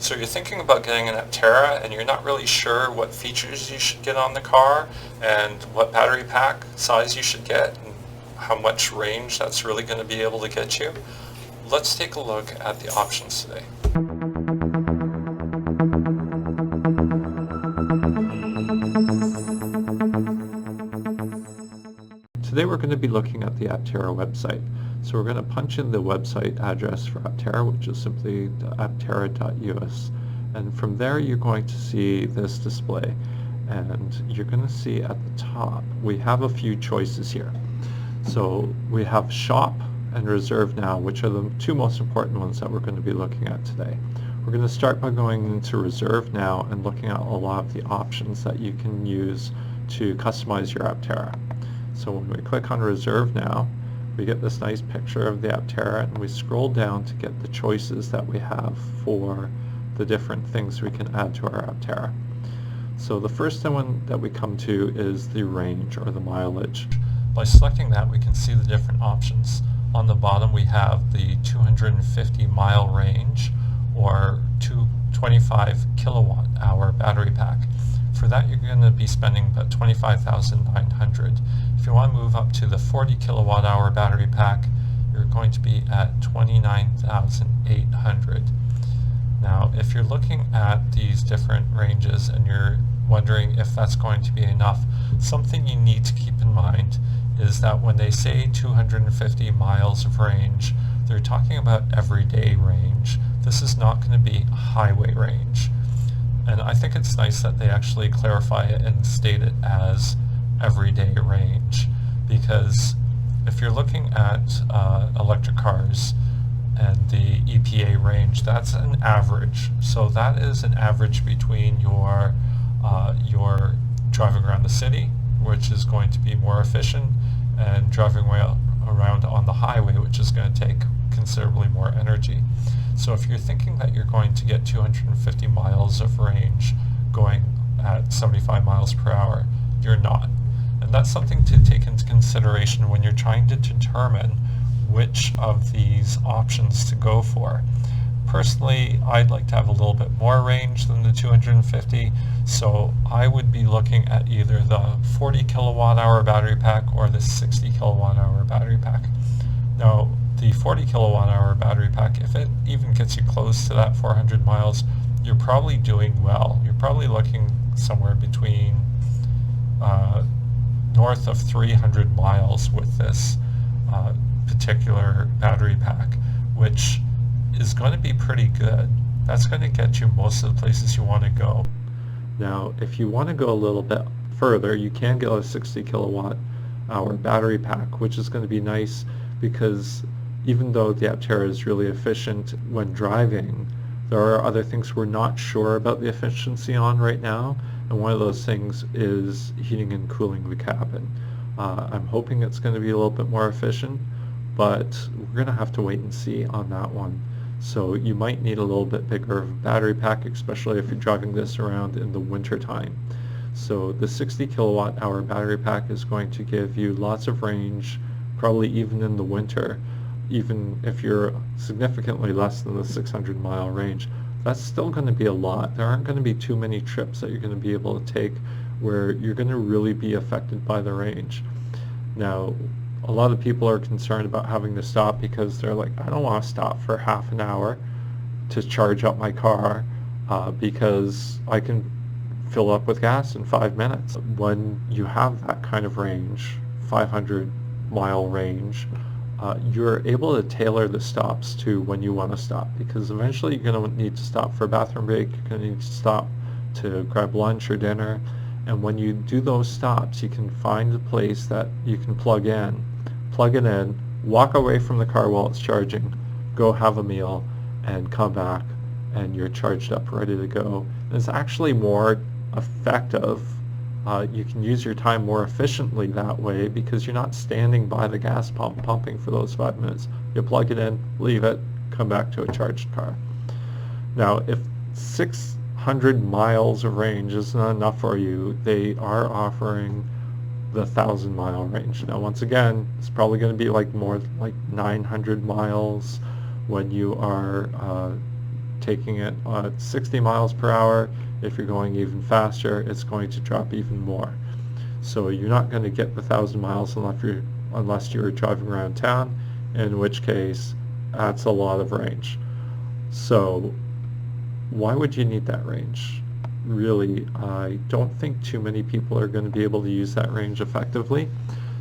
So you're thinking about getting an Aptera and you're not really sure what features you should get on the car and what battery pack size you should get and how much range that's really going to be able to get you. Let's take a look at the options today. Today we're going to be looking at the Aptera website. So we're going to punch in the website address for Aptera, which is simply aptera.us. And from there you're going to see this display. And you're going to see at the top, we have a few choices here. So we have Shop and Reserve Now, which are the two most important ones that we're going to be looking at today. We're going to start by going into Reserve Now and looking at a lot of the options that you can use to customize your Aptera. So when we click on Reserve Now, we get this nice picture of the Aptera, and we scroll down to get the choices that we have for the different things we can add to our Aptera. So the first one that we come to is the range or the mileage. By selecting that, we can see the different options. On the bottom we have the 250 mile range or 25 kilowatt hour battery pack. For that you're going to be spending about $25,900. If you want to move up to the 40 kilowatt hour battery pack, you're going to be at $29,800. Now, if you're looking at these different ranges and you're wondering if that's going to be enough, something you need to keep in mind is that when they say 250 miles of range, they're talking about everyday range. This is not going to be a highway range. And I think it's nice that they actually clarify it and state it as everyday range, because if you're looking at electric cars and the EPA range, that's an average. So that is an average between your driving around the city, which is going to be more efficient, and driving around on the highway, which is going to take considerably more energy. So if you're thinking that you're going to get 250 miles of range going at 75 miles per hour, you're not. And that's something to take into consideration when you're trying to determine which of these options to go for. Personally, I'd like to have a little bit more range than the 250, so I would be looking at either the 40 kilowatt hour battery pack or the 60 kilowatt hour battery pack. Now, the 40 kilowatt hour battery pack, if it even gets you close to that 400 miles, you're probably doing well. You're probably looking somewhere between north of 300 miles with this particular battery pack, which is going to be pretty good. That's going to get you most of the places you want to go. Now, if you want to go a little bit further, you can get a 60 kilowatt hour battery pack, which is going to be nice because even though the Aptera is really efficient when driving, there are other things we're not sure about the efficiency on right now, and one of those things is heating and cooling the cabin. I'm hoping it's going to be a little bit more efficient, but we're going to have to wait and see on that one. So you might need a little bit bigger of a battery pack, especially if you're driving this around in the winter time. So the 60 kilowatt hour battery pack is going to give you lots of range, probably even in the winter. Even if you're significantly less than the 600 mile range, that's still going to be a lot. There aren't going to be too many trips that you're going to be able to take where you're going to really be affected by the range. Now, a lot of people are concerned about having to stop because they're like, I don't want to stop for half an hour to charge up my car because I can fill up with gas in 5 minutes. When you have that kind of range, 500 mile range, you're able to tailor the stops to when you want to stop, because eventually you're going to need to stop for a bathroom break, you're going to need to stop to grab lunch or dinner, and when you do those stops you can find a place that you can plug it in, walk away from the car while it's charging, go have a meal, and come back and you're charged up, ready to go. And it's actually more effective. You can use your time more efficiently that way because you're not standing by the gas pump pumping for those 5 minutes. You plug it in, leave it, come back to a charged car. Now, if 600 miles of range is not enough for you, they are offering the 1,000 mile range. Now, once again, it's probably going to be like more like 900 miles when you are taking it at 60 miles per hour. If you're going even faster, it's going to drop even more. So you're not going to get the 1,000 miles unless you're driving around town, in which case that's a lot of range. So why would you need that range? Really, I don't think too many people are going to be able to use that range effectively.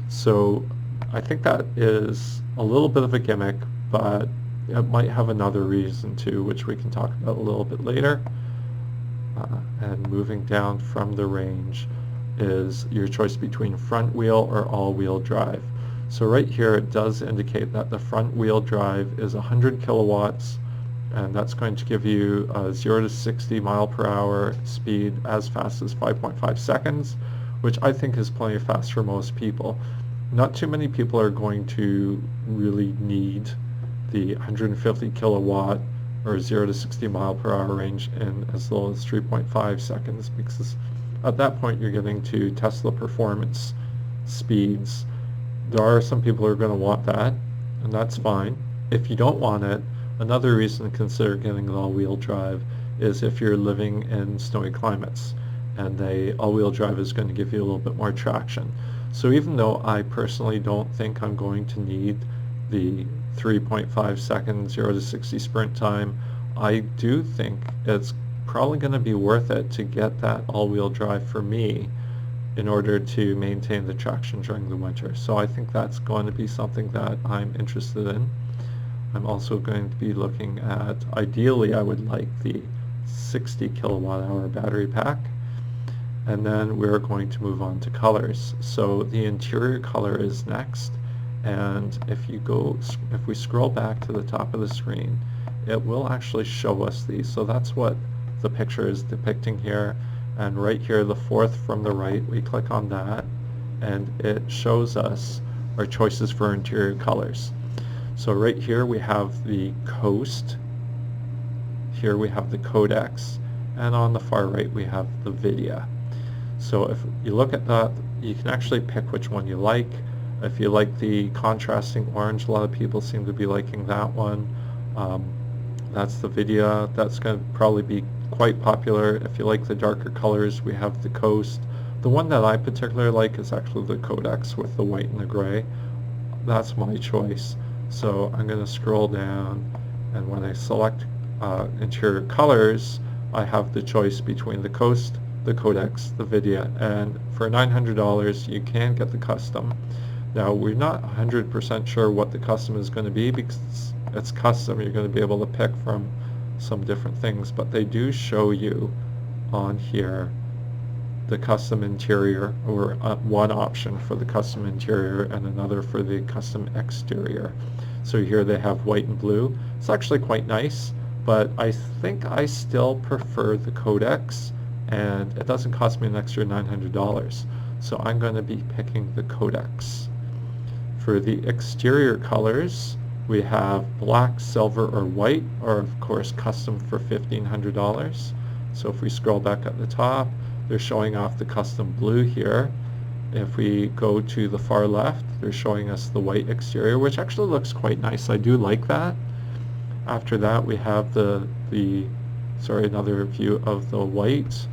So I think that is a little bit of a gimmick, but it might have another reason too, which we can talk about a little bit later. And moving down from the range is your choice between front wheel or all-wheel drive. So right here it does indicate that the front wheel drive is 100 kilowatts, and that's going to give you a 0 to 60 mile per hour speed as fast as 5.5 seconds, which I think is plenty fast for most people. Not too many people are going to really need the 150 kilowatt or 0 to 60 mile per hour range in as little as 3.5 seconds, because at that point you're getting to Tesla performance speeds. There are some people who are going to want that, and that's fine. If you don't want it, another reason to consider getting an all-wheel drive is if you're living in snowy climates, and the all-wheel drive is going to give you a little bit more traction. So even though I personally don't think I'm going to need the 3.5 second 0 to 60 sprint time, I do think it's probably going to be worth it to get that all-wheel drive for me in order to maintain the traction during the winter. So I think that's going to be something that I'm interested in. I'm also going to be looking at, ideally I would like the 60 kilowatt hour battery pack. And then we're going to move on to colors. So the interior color is next, and if we scroll back to the top of the screen, it will actually show us these. So that's what the picture is depicting here, and right here, the fourth from the right, we click on that, and it shows us our choices for interior colors. So right here we have the Coast, here we have the Codex, and on the far right we have the Vidya. So if you look at that, you can actually pick which one you like. If you like the contrasting orange, a lot of people seem to be liking that one. That's the Vidya. That's going to probably be quite popular. If you like the darker colors, we have the Coast. The one that I particularly like is actually the Codex with the white and the gray. That's my choice. So I'm going to scroll down, and when I select interior colors, I have the choice between the Coast, the Codex, the Vidya, and for $900 you can get the custom. Now we're not 100% sure what the custom is going to be because it's custom. You're going to be able to pick from some different things, but they do show you on here the custom interior, or one option for the custom interior and another for the custom exterior. So here they have white and blue. It's actually quite nice, but I think I still prefer the Codex, and it doesn't cost me an extra $900. So I'm going to be picking the Codex. For the exterior colors, we have black, silver, or white, or of course custom for $1,500. So if we scroll back at the top, they're showing off the custom blue here. If we go to the far left, they're showing us the white exterior, which actually looks quite nice. I do like that. After that, we have another view of the white,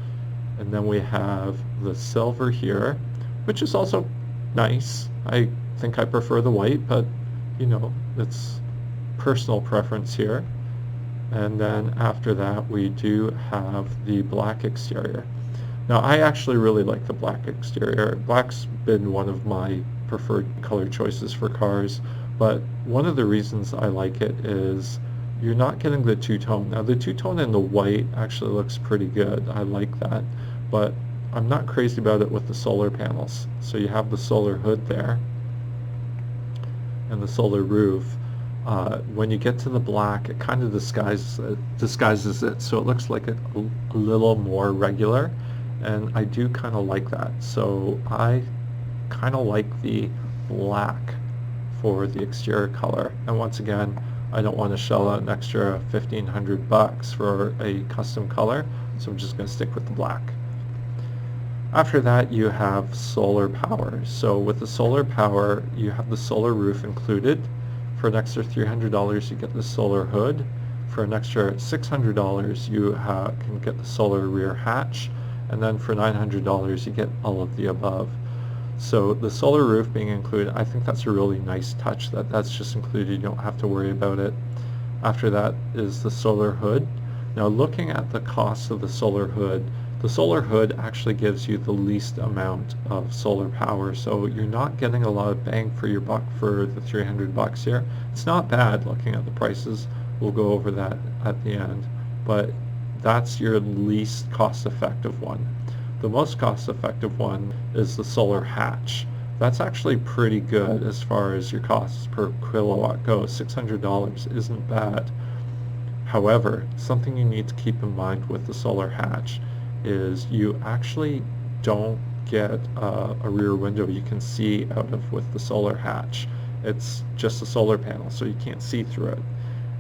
and then we have the silver here, which is also nice. I think I prefer the white, but you know, it's personal preference here. And then after that, we do have the black exterior. Now I actually really like the black exterior. Black's been one of my preferred color choices for cars, but one of the reasons I like it is you're not getting the two-tone. Now the two-tone in the white actually looks pretty good. I like that, but I'm not crazy about it with the solar panels. So you have the solar hood there and the solar roof. When you get to the black, it kind of disguises it, so it looks like a little more regular, and I do kind of like that. So I kind of like the black for the exterior color, and once again, I don't want to shell out an extra $1,500 for a custom color, so I'm just going to stick with the black. After that, you have solar power. So with the solar power, you have the solar roof included. For an extra $300, you get the solar hood. for an extra $600 you can get the solar rear hatch, and then for $900 you get all of the above. So the solar roof being included, I think that's a really nice touch that that's just included. You don't have to worry about it. After that is the solar hood. Now looking at the cost of the solar hood actually gives you the least amount of solar power, so you're not getting a lot of bang for your buck for the $300 here. It's not bad looking at the prices. We'll go over that at the end, but that's your least cost-effective one. The most cost-effective one is the solar hatch. That's actually pretty good as far as your costs per kilowatt go. $600 isn't bad. However, something you need to keep in mind with the solar hatch is you actually don't get a rear window you can see out of with the solar hatch. It's just a solar panel, so you can't see through it.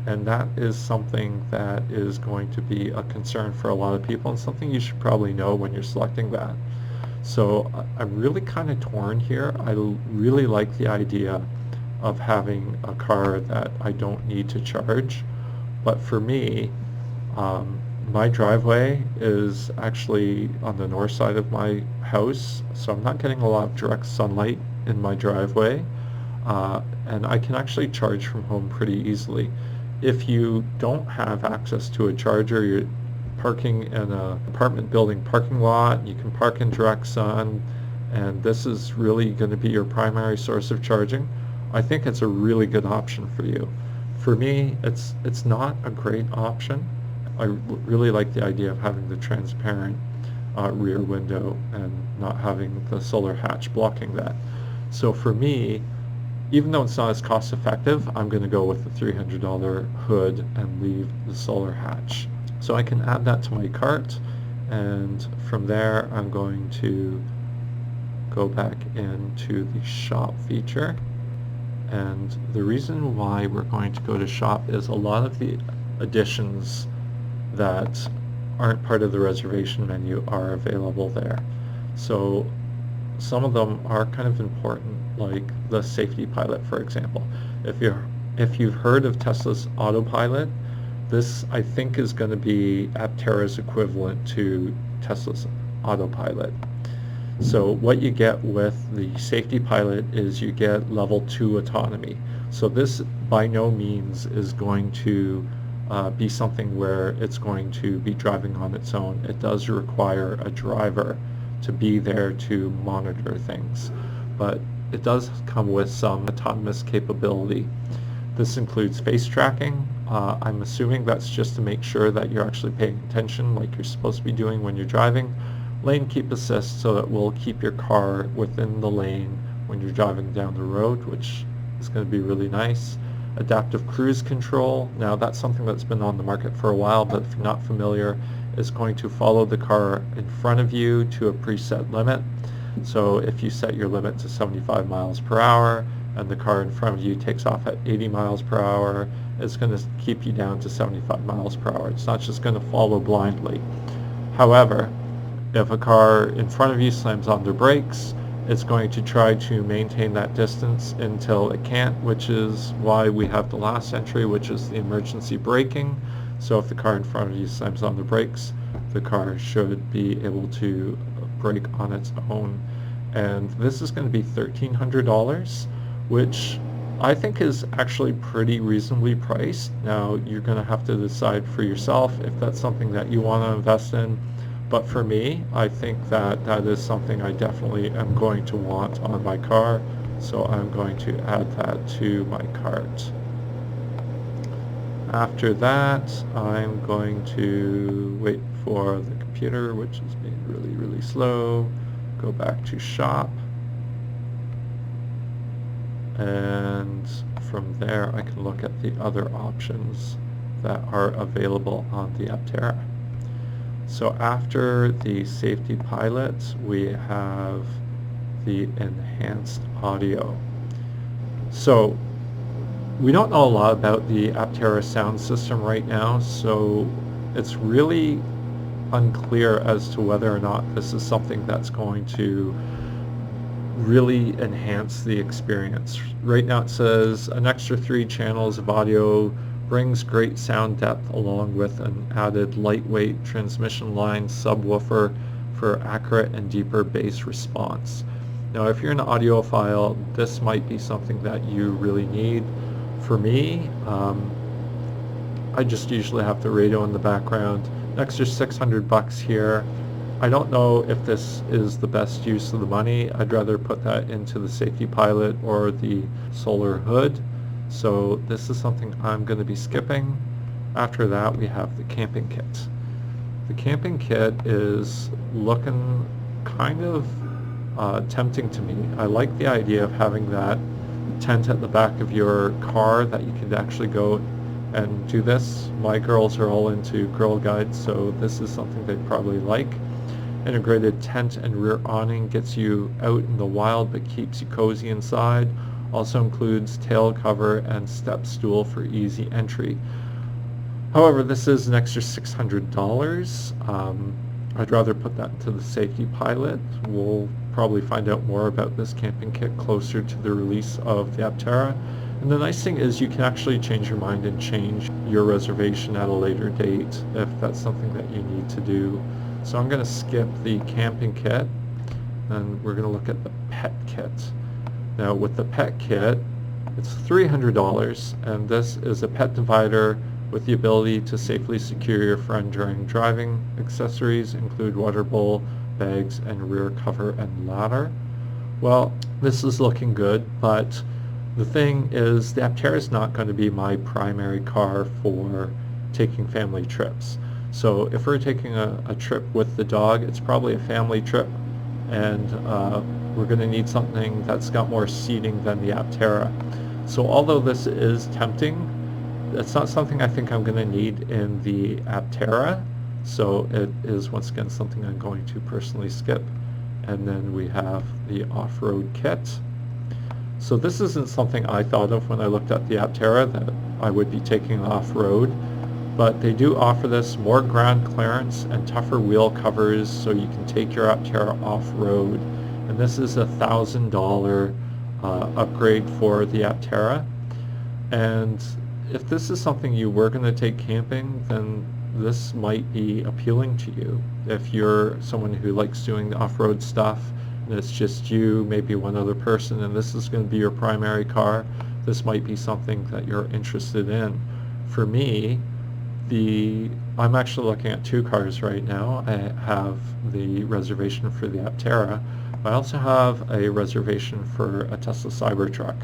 And that is something that is going to be a concern for a lot of people, and something you should probably know when you're selecting that. So I'm really kind of torn here. I really like the idea of having a car that I don't need to charge, but for me, my driveway is actually on the north side of my house, so I'm not getting a lot of direct sunlight in my driveway, and I can actually charge from home pretty easily. If you don't have access to a charger, you're parking in an apartment building parking lot, you can park in direct sun, and this is really going to be your primary source of charging, I think it's a really good option for you. For me, it's not a great option. I really like the idea of having the transparent rear window and not having the solar hatch blocking that. So for me, even though it's not as cost effective, I'm going to go with the $300 hood and leave the solar hatch. So I can add that to my cart, and from there I'm going to go back into the shop feature. And the reason why we're going to go to shop is a lot of the additions that aren't part of the reservation menu are available there. So some of them are kind of important, like the safety pilot, for example. If you've heard of Tesla's autopilot, this I think is going to be Aptera's equivalent to Tesla's autopilot. So what you get with the safety pilot is you get level 2 autonomy. So this by no means is going to be something where it's going to be driving on its own. It does require a driver to be there to monitor things, but it does come with some autonomous capability. This includes face tracking. I'm assuming that's just to make sure that you're actually paying attention like you're supposed to be doing when you're driving. Lane keep assist, so it will keep your car within the lane when you're driving down the road, which is going to be really nice. Adaptive cruise control. Now that's something that's been on the market for a while, but if you're not familiar, it's going to follow the car in front of you to a preset limit. So if you set your limit to 75 miles per hour and the car in front of you takes off at 80 miles per hour, it's going to keep you down to 75 miles per hour. It's not just going to follow blindly. However, if a car in front of you slams on their brakes, it's going to try to maintain that distance until it can't, which is why we have the last entry, which is the emergency braking. So if the car in front of you slams on the brakes, the car should be able to brake on its own. And this is going to be $1,300, which I think is actually pretty reasonably priced. Now you're going to have to decide for yourself if that's something that you want to invest in. But for me, I think that that is something I definitely am going to want on my car, so I'm going to add that to my cart. After that, I'm going to wait for the computer, which is being really slow, go back to shop, and from there I can look at the other options that are available on the Aptera. So after the safety pilot, we have the enhanced audio. So we don't know a lot about the Aptera sound system right now, so it's really unclear as to whether or not this is something that's going to really enhance the experience. Right now it says an extra 3 channels of audio brings great sound depth along with an added lightweight transmission line subwoofer for accurate and deeper bass response. Now, if you're an audiophile, this might be something that you really need. For me, I just usually have the radio in the background. An extra $600 here. I don't know if this is the best use of the money. I'd rather put that into the safety pilot or the solar hood. So this is something I'm going to be skipping. After that, we have the camping kit. The camping kit is looking kind of tempting to me. I like the idea of having that tent at the back of your car that you could actually go and do this. My girls are all into Girl Guides, so this is something they'd probably like. Integrated tent and rear awning gets you out in the wild but keeps you cozy inside. Also includes tail cover and step stool for easy entry. However, this is an extra $600. I'd rather put that into the safety pilot. We'll probably find out more about this camping kit closer to the release of the Aptera. And the nice thing is you can actually change your mind and change your reservation at a later date if that's something that you need to do. So I'm going to skip the camping kit and we're going to look at the pet kit. Now with the pet kit, it's $300 and this is a pet divider with the ability to safely secure your friend during driving. Accessories include water bowl, bags, and rear cover and ladder. Well, this is looking good, but the thing is the Aptera is not going to be my primary car for taking family trips. So if we're taking a trip with the dog, it's probably a family trip, and we're going to need something that's got more seating than the Aptera. So although this is tempting, it's not something I think I'm going to need in the Aptera, so it is once again something I'm going to personally skip. And then we have the off-road kit. So this isn't something I thought of when I looked at the Aptera that I would be taking off-road, but they do offer this more ground clearance and tougher wheel covers so you can take your Aptera off-road. And this is a $1,000 upgrade for the Aptera. And if this is something you were going to take camping, then this might be appealing to you. If you're someone who likes doing the off-road stuff and it's just you, maybe one other person, and this is going to be your primary car, this might be something that you're interested in. For me, I'm actually looking at two cars right now. I have the reservation for the Aptera. I also have a reservation for a Tesla Cybertruck.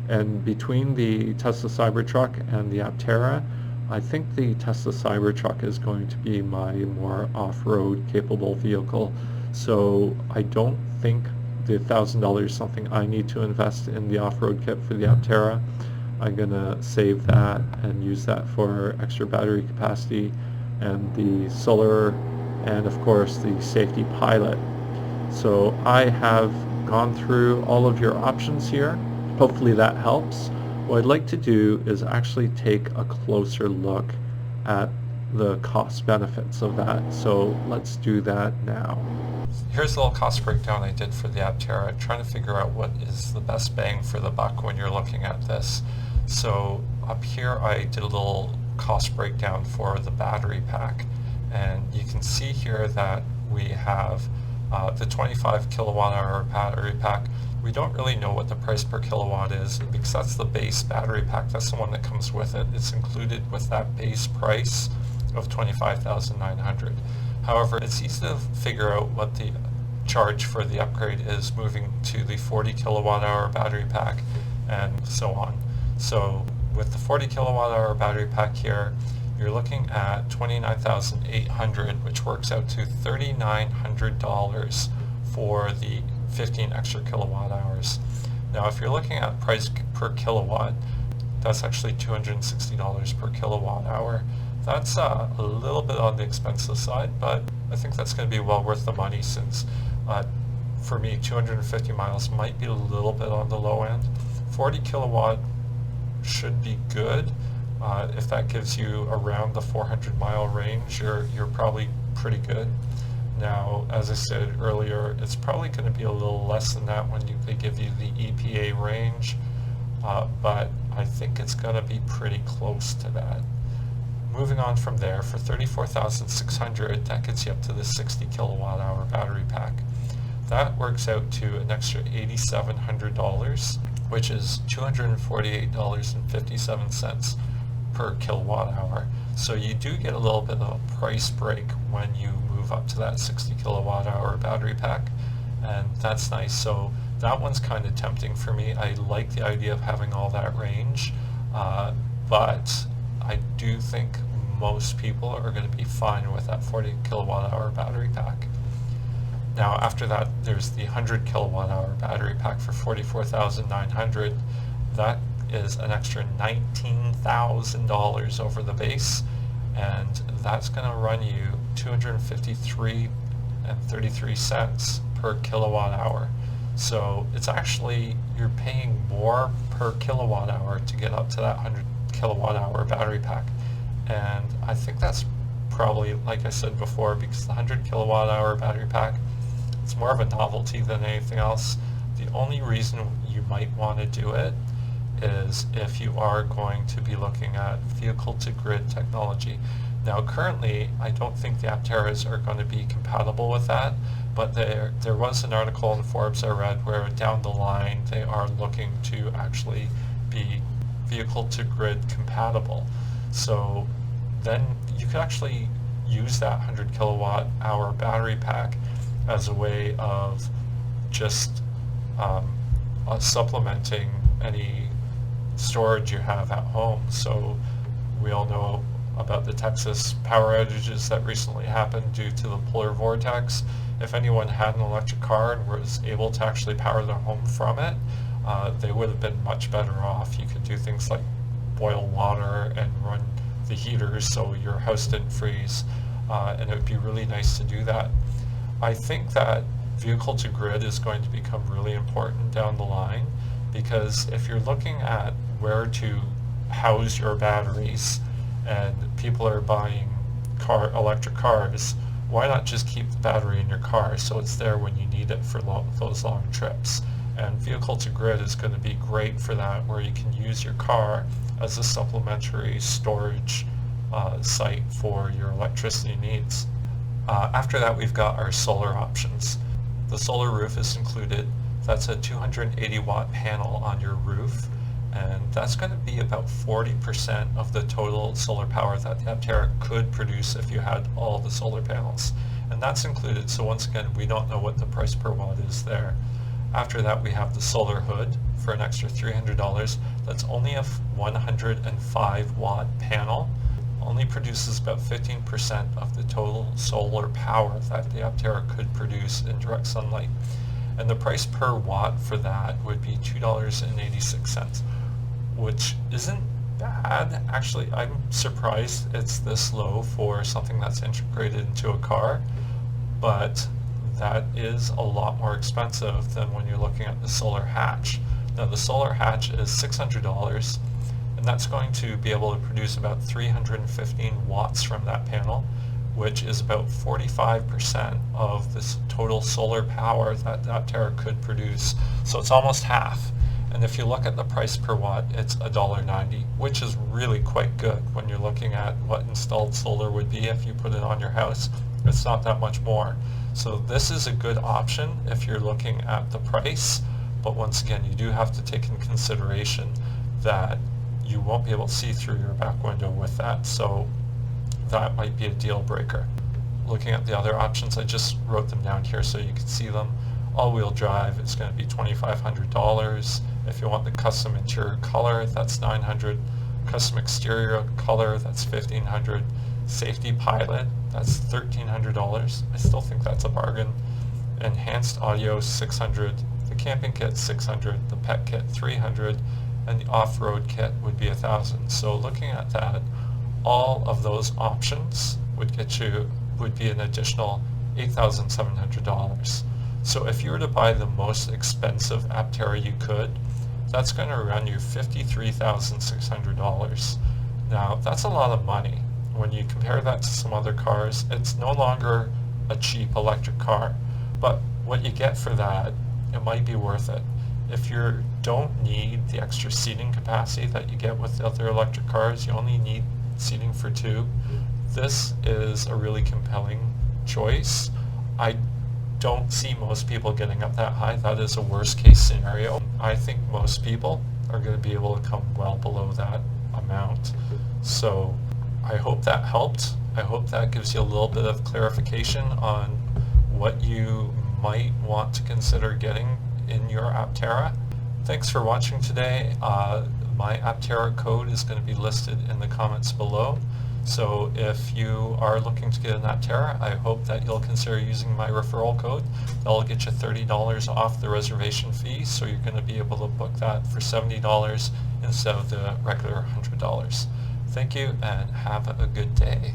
And between the Tesla Cybertruck and the Aptera, I think the Tesla Cybertruck is going to be my more off-road capable vehicle. So I don't think the $1,000 is something I need to invest in the off-road kit for the Aptera. I'm going to save that and use that for extra battery capacity and the solar and of course the safety pilot. So I have gone through all of your options here. Hopefully that helps. What I'd like to do is actually take a closer look at the cost benefits of that. So let's do that now. Here's a little cost breakdown I did for the Aptera, trying to figure out what is the best bang for the buck when you're looking at this. So up here I did a little cost breakdown for the battery pack, and you can see here that we have the 25 kilowatt hour battery pack. We don't really know what the price per kilowatt is because that's the base battery pack. That's the one that comes with it. It's included with that base price of $25,900. However, it's easy to figure out what the charge for the upgrade is moving to the 40 kilowatt hour battery pack and so on. So with the 40 kilowatt hour battery pack here, you're looking at $29,800, which works out to $3,900 for the 15 extra kilowatt hours. Now if you're looking at price per kilowatt, that's actually $260 per kilowatt hour. That's a little bit on the expensive side, but I think that's going to be well worth the money since for me 250 miles might be a little bit on the low end. 40 kilowatt should be good. If that gives you around the 400 mile range, you're probably pretty good. Now, as I said earlier, it's probably going to be a little less than that when they give you the EPA range, but I think it's going to be pretty close to that. Moving on from there, for $34,600, that gets you up to the 60 kilowatt hour battery pack. That works out to an extra $8,700, which is $248.57 per kilowatt hour. So you do get a little bit of a price break when you move up to that 60 kilowatt hour battery pack, and that's nice. So that one's kind of tempting for me. I like the idea of having all that range, but I do think most people are going to be fine with that 40 kilowatt hour battery pack. Now after that, there's the 100 kilowatt hour battery pack for $44,900. That is an extra $19,000 over the base, and that's going to run you $253.33 per kilowatt hour. So it's actually, you're paying more per kilowatt hour to get up to that 100 kilowatt hour battery pack. And I think that's probably, like I said before, because the 100 kilowatt hour battery pack, it's more of a novelty than anything else. The only reason you might want to do it is if you are going to be looking at vehicle-to-grid technology. Now currently, I don't think the Apteras are going to be compatible with that, but there was an article in Forbes I read where down the line they are looking to actually be vehicle-to-grid compatible. So then you could actually use that 100 kilowatt hour battery pack as a way of just supplementing any storage you have at home. So we all know about the Texas power outages that recently happened due to the polar vortex. If anyone had an electric car and was able to actually power their home from it, they would have been much better off. You could do things like boil water and run the heaters so your house didn't freeze, and it would be really nice to do that. I think that vehicle to grid is going to become really important down the line, because if you're looking at where to house your batteries and people are buying electric cars, why not just keep the battery in your car so it's there when you need it for those long trips? And vehicle to grid is going to be great for that, where you can use your car as a supplementary storage site for your electricity needs. After that, we've got our solar options. The solar roof is included. That's a 280 watt panel on your roof, and that's going to be about 40% of the total solar power that the Aptera could produce if you had all the solar panels. And that's included, so once again, we don't know what the price per watt is there. After that, we have the solar hood for an extra $300. That's only a 105 watt panel. Only produces about 15% of the total solar power that the Aptera could produce in direct sunlight. And the price per watt for that would be $2.86, which isn't bad. Actually, I'm surprised it's this low for something that's integrated into a car, but that is a lot more expensive than when you're looking at the solar hatch. Now the solar hatch is $600, and that's going to be able to produce about 315 watts from that panel, which is about 45% of this total solar power that Aptera could produce. So it's almost half. And if you look at the price per watt, it's $1.90, which is really quite good when you're looking at what installed solar would be if you put it on your house. It's not that much more. So this is a good option if you're looking at the price, but once again, you do have to take in consideration that you won't be able to see through your back window with that, so that might be a deal breaker. Looking at the other options, I just wrote them down here so you can see them. All-wheel drive is going to be $2,500. If you want the custom interior color, that's $900. Custom exterior color, that's $1,500. Safety pilot, that's $1,300. I still think that's a bargain. Enhanced audio, $600. The camping kit, $600. The pet kit, $300. And the off-road kit would be $1,000. So looking at that, all of those options would be an additional $8,700. So if you were to buy the most expensive Aptera you could, that's going to run you $53,600. Now that's a lot of money. When you compare that to some other cars, it's no longer a cheap electric car, but what you get for that, it might be worth it. If you don't need the extra seating capacity that you get with the other electric cars, you only need seating for two, this is a really compelling choice. I don't see most people getting up that high. That is a worst case scenario. I think most people are going to be able to come well below that amount. So I hope that helped. I hope that gives you a little bit of clarification on what you might want to consider getting in your Aptera. Thanks for watching today. My Aptera code is going to be listed in the comments below. So if you are looking to get an Aptera, I hope that you'll consider using my referral code. That'll get you $30 off the reservation fee, so you're going to be able to book that for $70 instead of the regular $100. Thank you and have a good day.